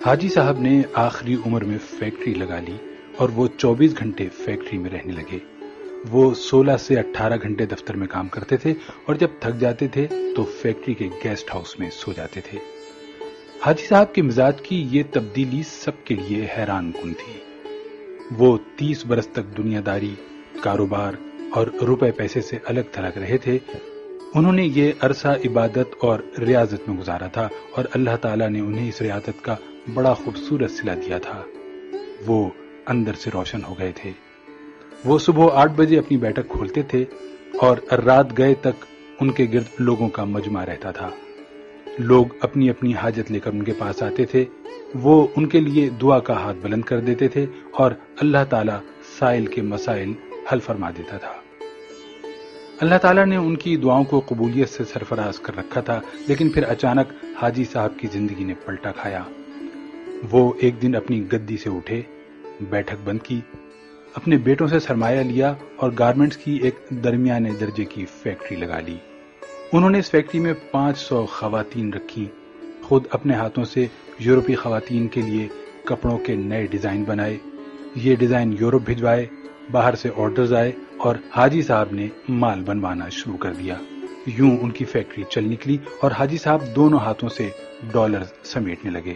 حاجی صاحب نے آخری عمر میں فیکٹری لگا لی اور وہ 24 گھنٹے فیکٹری میں رہنے لگے۔ وہ 16 سے 18 گھنٹے دفتر میں کام کرتے تھے اور جب تھک جاتے تھے تو فیکٹری کے گیسٹ ہاؤس میں سو جاتے تھے۔ حاجی صاحب کے مزاج کی یہ تبدیلی سب کے لیے حیران کن تھی۔ وہ 30 برس تک دنیا داری، کاروبار اور روپے پیسے سے الگ تھلگ رہے تھے۔ انہوں نے یہ عرصہ عبادت اور ریاضت میں گزارا تھا اور اللہ تعالیٰ نے انہیں اس ریاضت کا بڑا خوبصورت صلہ دیا تھا۔ وہ اندر سے روشن ہو گئے تھے۔ وہ صبح 8 بجے اپنی بیٹھک کھولتے تھے اور رات گئے تک ان کے گرد لوگوں کا مجمع رہتا تھا۔ لوگ اپنی اپنی حاجت لے کر ان کے پاس آتے تھے۔ وہ ان کے لیے دعا کا ہاتھ بلند کر دیتے تھے اور اللہ تعالیٰ سائل کے مسائل حل فرما دیتا تھا۔ اللہ تعالیٰ نے ان کی دعاؤں کو قبولیت سے سرفراز کر رکھا تھا، لیکن پھر اچانک حاجی صاحب کی زندگی نے پلٹا کھایا۔ وہ ایک دن اپنی گدی سے اٹھے، بیٹھک بند کی، اپنے بیٹوں سے سرمایہ لیا اور گارمنٹس کی ایک درمیانے درجے کی فیکٹری لگا لی۔ انہوں نے اس فیکٹری میں 500 خواتین رکھی، خود اپنے ہاتھوں سے یورپی خواتین کے لیے کپڑوں کے نئے ڈیزائن بنائے، یہ ڈیزائن یورپ بھجوائے، باہر سے آرڈرز آئے اور حاجی صاحب نے مال بنوانا شروع کر دیا۔ یوں ان کی فیکٹری چل نکلی اور حاجی صاحب دونوں ہاتھوں سے ڈالرز سمیٹنے لگے۔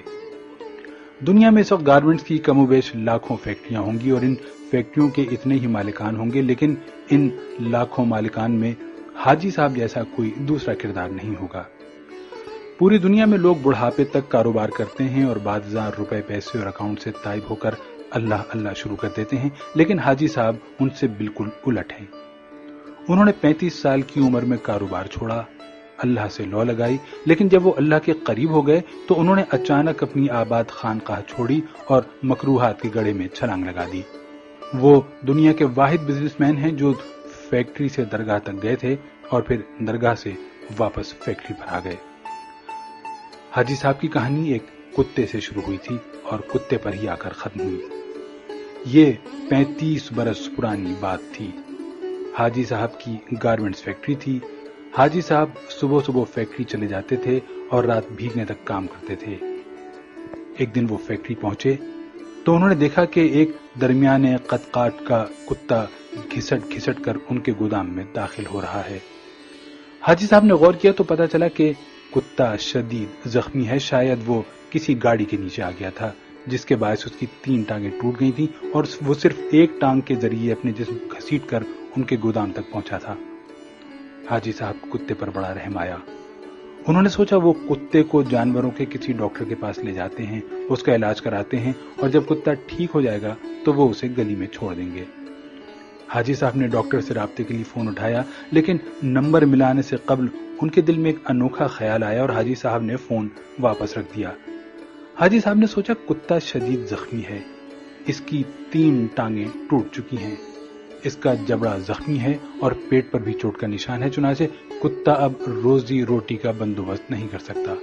دنیا میں اس وقت گارمنٹس کی کم و بیش لاکھوں فیکٹریاں ہوں گی اور ان فیکٹریوں کے اتنے ہی مالکان ہوں گے، لیکن ان لاکھوں مالکان میں حاجی صاحب جیسا کوئی دوسرا کردار نہیں ہوگا۔ پوری دنیا میں لوگ بڑھاپے تک کاروبار کرتے ہیں اور بعض ہزار روپے پیسے اور اکاؤنٹ سے تائب ہو کر اللہ اللہ شروع کر دیتے ہیں، لیکن حاجی صاحب ان سے بالکل الٹ ہیں۔ انہوں نے 35 سال کی عمر میں کاروبار چھوڑا، اللہ سے لو لگائی، لیکن جب وہ اللہ کے قریب ہو گئے تو انہوں نے اچانک اپنی آباد خانقاہ چھوڑی اور مکروہات کے گڑھے میں چھلانگ لگا دی۔ وہ دنیا کے واحد بزنس مین ہیں جو فیکٹری سے درگاہ تک گئے تھے اور پھر درگاہ سے واپس فیکٹری پر آ گئے۔ حاجی صاحب کی کہانی ایک کتے سے شروع ہوئی تھی اور کتے پر ہی آ کر ختم ہوئی۔ یہ 35 برس پرانی بات تھی۔ حاجی صاحب کی گارمنٹس فیکٹری تھی۔ حاجی صاحب صبح صبح فیکٹری چلے جاتے تھے اور رات بھیگنے تک کام کرتے تھے۔ ایک دن وہ فیکٹری پہنچے تو انہوں نے دیکھا کہ ایک درمیانے قد کاٹ کا کتا گھسٹ گھسٹ کر ان کے گودام میں داخل ہو رہا ہے۔ حاجی صاحب نے غور کیا تو پتا چلا کہ کتا شدید زخمی ہے، شاید وہ کسی گاڑی کے نیچے آ گیا تھا جس کے باعث اس کی 3 ٹانگیں ٹوٹ گئی تھیں اور وہ صرف ایک ٹانگ کے ذریعے اپنے جسم گھسیٹ کر ان کے گودام تک پہنچا تھا۔ حاجی صاحب کتے پر بڑا رحم آیا۔ انہوں نے سوچا وہ کتے کو جانوروں کے کسی ڈاکٹر کے پاس لے جاتے ہیں، اس کا علاج کراتے ہیں اور جب کتا ٹھیک ہو جائے گا تو وہ اسے گلی میں چھوڑ دیں گے۔ حاجی صاحب نے ڈاکٹر سے رابطے کے لیے فون اٹھایا، لیکن نمبر ملانے سے قبل ان کے دل میں ایک انوکھا خیال آیا اور حاجی صاحب نے فون واپس رکھ دیا۔ حاجی صاحب نے سوچا کتا شدید زخمی ہے، اس کی 3 ٹانگیں ٹوٹ چکی ہیں، اس کا جبڑا زخمی ہے اور پیٹ پر بھی چوٹ کا نشان ہے، چنانچہ کتا اب روزی روٹی کا بندوبست نہیں کر سکتا۔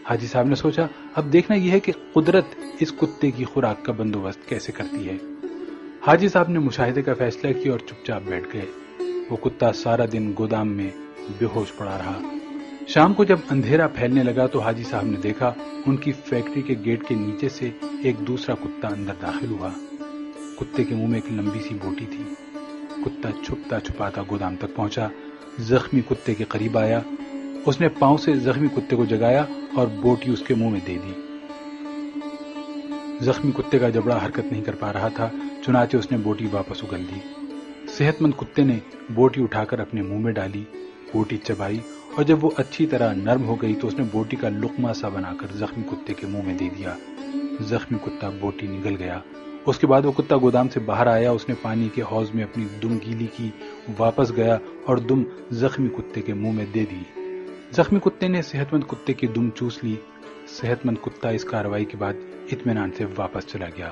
حاجی صاحب نے سوچا اب دیکھنا یہ ہے کہ قدرت اس کتے کی خوراک کا بندوبست کیسے کرتی ہے۔ حاجی صاحب نے مشاہدے کا فیصلہ کیا اور چپ چاپ بیٹھ گئے۔ وہ کتا سارا دن گودام میں بے ہوش پڑا رہا۔ شام کو جب اندھیرا پھیلنے لگا تو حاجی صاحب نے دیکھا ان کی فیکٹری کے گیٹ کے نیچے سے ایک دوسرا کتا اندر داخل ہوا۔ کتے کے منہ میں ایک لمبی سی بوٹی تھی۔ کتا چھپتا چھپاتا گودام تک پہنچا، زخمی کتے کے قریب آیا، اس نے پاؤں سے زخمی کتے کو جگایا اور بوٹی اس کے منہ میں دے دی۔ زخمی کتے کا جبڑا حرکت نہیں کر پا رہا تھا، چنانچہ اس نے بوٹی واپس اگل دی۔ صحت مند کتے نے بوٹی اٹھا کر اپنے منہ میں ڈالی، بوٹی چبائی اور جب وہ اچھی طرح نرم ہو گئی تو اس نے بوٹی کا لقمہ سا بنا کر زخمی کتے کے منہ میں دے دیا۔ زخمی کتا بوٹی نگل گیا۔ اس کے بعد وہ کتا گودام سے باہر آیا، اس نے پانی کے حوض میں اپنی دم گیلی کی، واپس گیا اور دم زخمی کتے کے منہ میں دے دی۔ زخمی کتے نے صحت مند کتے کی دم چوس لی۔ صحت مند کتا اس کارروائی کے بعد اطمینان سے واپس چلا گیا۔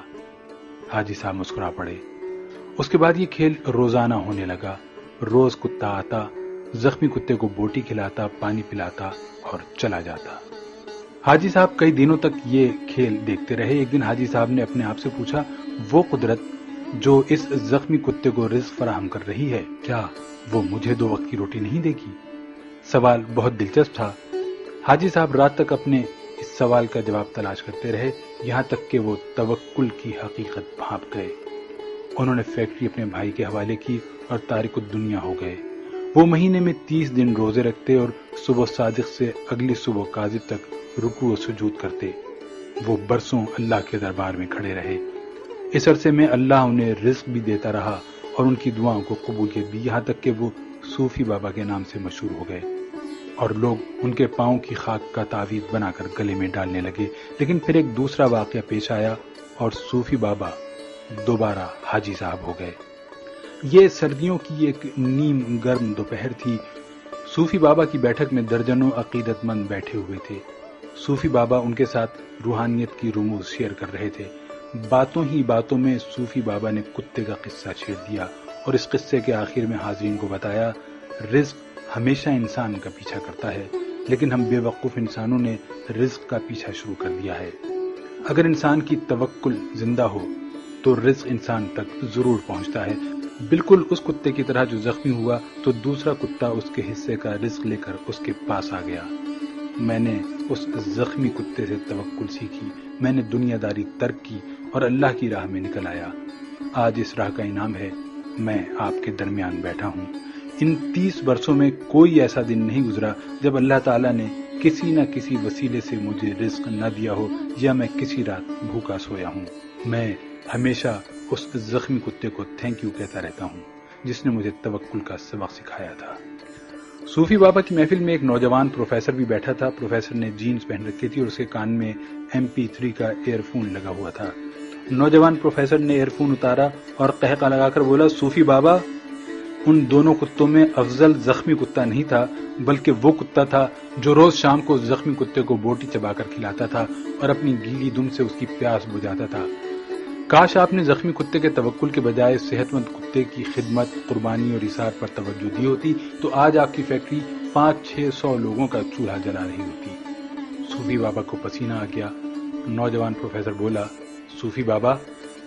حاجی صاحب مسکرا پڑے۔ اس کے بعد یہ کھیل روزانہ ہونے لگا۔ روز کتا آتا، زخمی کتے کو بوٹی کھلاتا، پانی پلاتا اور چلا جاتا۔ حاجی صاحب کئی دنوں تک یہ کھیل دیکھتے رہے۔ ایک دن حاجی صاحب نے اپنے آپ سے پوچھا، وہ قدرت جو اس زخمی کتے کو رزق فراہم کر رہی ہے، کیا وہ مجھے 2 وقت کی روٹی نہیں دے گی؟ سوال بہت دلچسپ تھا۔ حاجی صاحب رات تک اپنے اس سوال کا جواب تلاش کرتے رہے یہاں تک کہ وہ توکل کی حقیقت بھانپ گئے۔ انہوں نے فیکٹری اپنے بھائی کے حوالے کی اور تارک الدنیا ہو گئے۔ وہ مہینے میں 30 دن روزے رکھتے اور صبح صادق سے اگلی صبح کاذب تک رکوع و سجود کرتے۔ وہ برسوں اللہ کے دربار میں کھڑے رہے۔ اس عرصے میں اللہ انہیں رزق بھی دیتا رہا اور ان کی دعاؤں کو قبولیت بھی، یہاں تک کہ وہ صوفی بابا کے نام سے مشہور ہو گئے اور لوگ ان کے پاؤں کی خاک کا تعویذ بنا کر گلے میں ڈالنے لگے۔ لیکن پھر ایک دوسرا واقعہ پیش آیا اور صوفی بابا دوبارہ حاجی صاحب ہو گئے۔ یہ سردیوں کی ایک نیم گرم دوپہر تھی۔ صوفی بابا کی بیٹھک میں درجنوں عقیدت مند بیٹھے ہوئے تھے۔ صوفی بابا ان کے ساتھ روحانیت کی رموز شیئر کر رہے تھے۔ باتوں ہی باتوں میں صوفی بابا نے کتے کا قصہ چھیڑ دیا اور اس قصے کے آخر میں حاضرین کو بتایا، رزق ہمیشہ انسان کا پیچھا کرتا ہے، لیکن ہم بے وقوف انسانوں نے رزق کا پیچھا شروع کر دیا ہے۔ اگر انسان کی توکل زندہ ہو تو رزق انسان تک ضرور پہنچتا ہے، بالکل اس کتے کی طرح جو زخمی ہوا تو دوسرا کتا اس کے حصے کا رزق لے کر اس کے پاس آ گیا۔ میں نے اس زخمی کتے سے توکل سیکھی، میں نے دنیا داری ترک کی اور اللہ کی راہ میں نکل آیا۔ آج اس راہ کا انعام ہے، میں آپ کے درمیان بیٹھا ہوں۔ ان 30 برسوں میں کوئی ایسا دن نہیں گزرا جب اللہ تعالیٰ نے کسی نہ کسی وسیلے سے مجھے رزق نہ دیا ہو یا میں کسی رات بھوکا سویا ہوں۔ میں ہمیشہ اس زخمی کتے کو تھینک یو کہتا رہتا ہوں جس نے مجھے توکل کا سبق سکھایا تھا۔ صوفی بابا کی محفل میں ایک نوجوان پروفیسر بھی بیٹھا تھا۔ پروفیسر نے جینز پہن رکھی تھی اور اس کے کان میں MP3 کا ایئر فون لگا ہوا تھا۔ نوجوان پروفیسر نے ایئر فون اتارا اور قہقہ لگا کر بولا، صوفی بابا، ان دونوں کتوں میں افضل زخمی کتا نہیں تھا، بلکہ وہ کتا تھا جو روز شام کو زخمی کتے کو بوٹی چبا کر کھلاتا تھا اور اپنی گیلی دم سے اس کی پیاس بجھاتا تھا۔ کاش آپ نے زخمی کتے کے توکل کے بجائے صحت مند کتے کی خدمت، قربانی اور ایثار پر توجہ دی ہوتی تو آج آپ کی فیکٹری 500-600 لوگوں کا چولہا جلا رہی ہوتی۔ صوفی بابا کو پسینہ آ گیا۔ نوجوان پروفیسر بولا، صوفی بابا،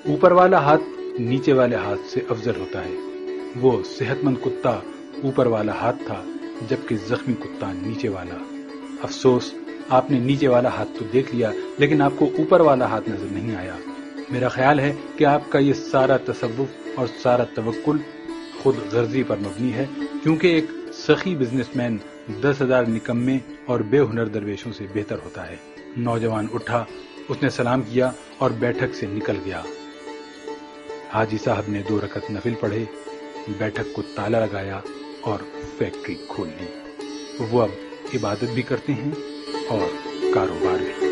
اوپر والا ہاتھ نیچے والے ہاتھ سے افضل ہوتا ہے۔ وہ صحت مند کتا اوپر والا ہاتھ تھا جبکہ زخمی کتا نیچے والا۔ افسوس، آپ نے نیچے والا ہاتھ تو دیکھ لیا لیکن آپ کو اوپر والا ہاتھ نظر نہیں آیا۔ میرا خیال ہے کہ آپ کا یہ سارا تصوف اور سارا توکل خود غرضی پر مبنی ہے، کیونکہ ایک سخی بزنس مین 10,000 نکمے اور بے ہنر درویشوں سے بہتر ہوتا ہے۔ نوجوان اٹھا، اس نے سلام کیا اور بیٹھک سے نکل گیا۔ حاجی صاحب نے 2 رکعت نفل پڑھے، بیٹھک کو تالا لگایا اور فیکٹری کھول لی۔ وہ اب عبادت بھی کرتے ہیں اور کاروبار بھی۔